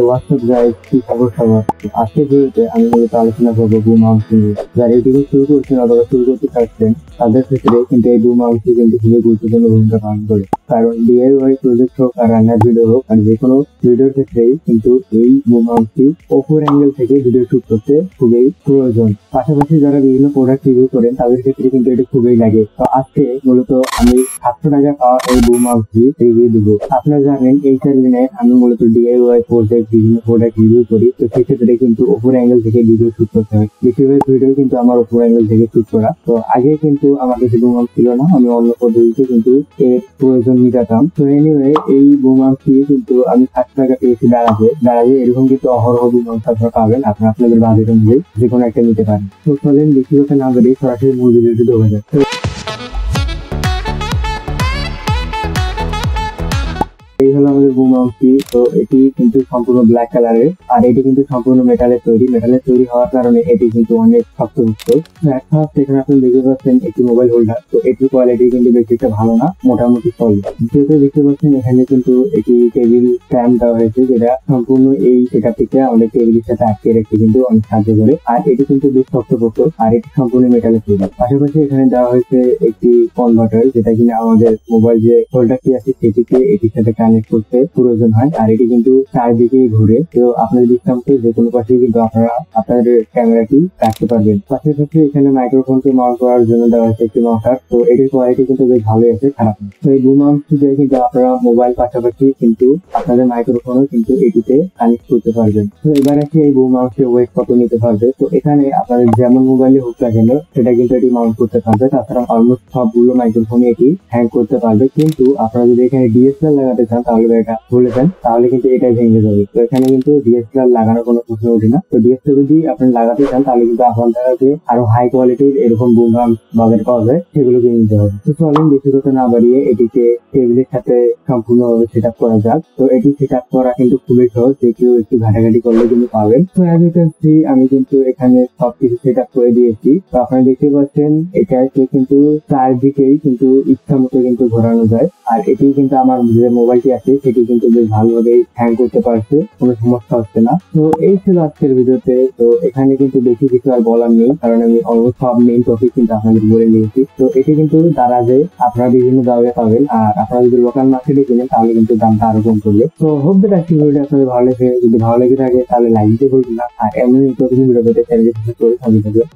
WhatsApp guide কি খবর সবার। আজকের ভিডিওতে আমি মূলত আলোচনা করবো বুম আউন্স নিয়ে। যারা ইউটিউবে শুরু করছেন অথবা শুরু করতে চাচ্ছেন তাদের ক্ষেত্রে কিন্তু এই বুম আউন্সটি কিন্তু খুবই গুরুত্বপূর্ণ ভূমিকা পালন করে। কারণ ডিআইওয়াই প্রজেক্ট হোক আর রান্নার ভিডিও হোক আর যে কোনো ভিডিওর ক্ষেত্রেই কিন্তু এই বুম আউন্সটি ওপর অ্যাঙ্গেল থেকে ভিডিও শুট করতে খুবই প্রয়োজন। পাশাপাশি যারা বিভিন্ন প্রোডাক্ট রিভিউ করেন তাদের ক্ষেত্রে কিন্তু এটা খুবই লাগে। তো আজকে মূলত আমি 700 টাকা পাওয়া এই বুম আউন্সটি রিভিউ দিব। আপনারা জানেন এই চ্যানেলে আমি মূলত ডিআইওয়াই প্রজেক্ট বিভিন্ন প্রোডাক্ট রিভিউ করি। তো সেক্ষেত্রে কিন্তু ওপর অ্যাঙ্গেল থেকে ভিডিও শুট করতে হয়। বেশিরভাগ ভিডিও কিন্তু আমার ওপর অ্যাঙ্গেল থেকে শুট করা। তো আগে কিন্তু আমার কাছে বুম আউন্স ছিল না, আমি অন্য পদ্ধতিতে কিন্তু এর প্রয়োজন মিটাতাম। তো এনিওয়ে এই বুম আউন্সটি কিন্তু আমি 700 টাকা পেয়েছি দাঁড়াবে এরকম কিন্তু অহরহ বুম আউন্স আপনারা পাবেন। আপনারা আপনাদের বাজেট অনুযায়ী যে কোনো একটা নিতে পারেন। তো চলেন বেশি কথা না বলে সরাসরি মূল ভিডিওটি ঢোকা যাক। এই হলো আমাদের বুম আউন্সটি। তো এটি কিন্তু সম্পূর্ণ ব্ল্যাক কালারের আর এটি কিন্তু সম্পূর্ণ মেটালের তৈরি হওয়ার কারণে এটি কিন্তু অনেক শক্তপোক্ত। এখানে আপনি দেখতে পাচ্ছেন একটি মোবাইল হোল্ডার। তো এটির কোয়ালিটি কিন্তু বেশি একটা ভালো না, মোটামুটি সলিড। দ্বিতীয়ত দেখতে পাচ্ছেন এখানে কিন্তু একটি টেবিল স্ট্যান্ড দেওয়া হয়েছে, যেটা সম্পূর্ণ এই সেটআপটিকে আমাদের টেবিলের সাথে আটকে রেখে কিন্তু অনেক সাহায্য করে। আর এটি কিন্তু বেশ শক্তপোক্ত আর এটি সম্পূর্ণ মেটালের তৈরি। পাশাপাশি এখানে দেওয়া হয়েছে একটি কনভার্টার, যেটা কিনা আমাদের মোবাইল যে হোল্ডারটি আছে সেটিকে এটির সাথে কানেক্ট করতে প্রয়োজন হয়। আর এটি কিন্তু চারদিকেই ঘুরে। তো আপনাদের ইচ্ছামতো যে কোনো পাশেই কিন্তু আপনারা আপনাদের ক্যামেরাটি রাখতে পারবেন। পাশাপাশি এখানে মাইক্রোফোনকে মাউন্ট করার জন্য দেওয়া হয়েছে একটি মাউন্টার। তো এটির কোয়ালিটি কিন্তু বেশ ভালোই আছে, খারাপ না। তো এই বুম আউন্সটি দিয়ে কিন্তু আপনারা মোবাইল পাশাপাশি কিন্তু আপনাদের মাইক্রোফোনও কিন্তু এটিতে কানেক্ট করতে পারবেন। তো এবার আসি এই বুম আউন্সের ওয়েট কত নিতে পারবে। তো এখানে আপনাদের যেমন মোবাইলে হোক না কেন সেটা কিন্তু এটি মাউন্ট করতে পারবে। তাছাড়া অলমোস্ট সবগুলো মাইক্রোফোনে এটি হ্যাং করতে পারবে। কিন্তু আপনারা যদি এখানে ডিএসএলআর লাগাতে চান তাহলে এটা ভুলে যান, তাহলে কিন্তু এটা ভেঙে যাবে। তো এখানে কিন্তু ডিএসএলআর লাগানোর কোনো প্রশ্ন ওঠে না। তো ডিএসএলআর যদি আপনি লাগাতে চান তাহলে কিন্তু আপনাদেরকে আরো হাই কোয়ালিটির এরকম বুম আউন্স বাজারে পাওয়া যায়, সেগুলো কিনে নিতে হবে। তো চলেন বেশি কথা না বাড়িয়ে এটিকে টেবিলের সাথে সম্পূর্ণভাবে সেট আপ করা যাক। তো এটি সেট আপ করা কিন্তু খুবই সহজ, যে কেউ একটু ঘাটাঘাটি করলে কিন্তু পাবেন। তো অ্যাজ ইউ ক্যান সি আমি কিন্তু এখানে সবকিছু সেট আপ করে দিয়েছি। তো আপনারা দেখতে পাচ্ছেন এটাকে কিন্তু চারদিকেই কিন্তু ইচ্ছা মতো কিন্তু ঘোরানো যায়। আর এটি কিন্তু আমার যে মোবাইলটি আছে সেটি কিন্তু বেশ ভালোভাবে হ্যাং করতে পারছে, কোনো সমস্যা হচ্ছে না। তো এই ছিল আজকের ভিডিওতে। তো এখানে কিন্তু বেশি কিছু আর বলার নেই, কারণ আমি অলমোস্ট সব মেইন টপিক কিন্তু আপনাদের বলে নিয়েছি। তো এটি কিন্তু দারাজে আপনারা বিভিন্ন জায়গায় পাবেন। আর আপনারা যদি লোকাল মার্কেটে কিনেন তাহলে কিন্তু দামটা আরো কম করবে। তো হোপ দ্যাট আজকের ভিডিওটি আপনাদের ভালো লেগে, যদি ভালো লেগে থাকে তাহলে লাইক দিয়ে বলবেন না। আর এমন ভিডিও পেতে চ্যানেলটি সাবস্ক্রাইব করে সঙ্গে থাকবেন।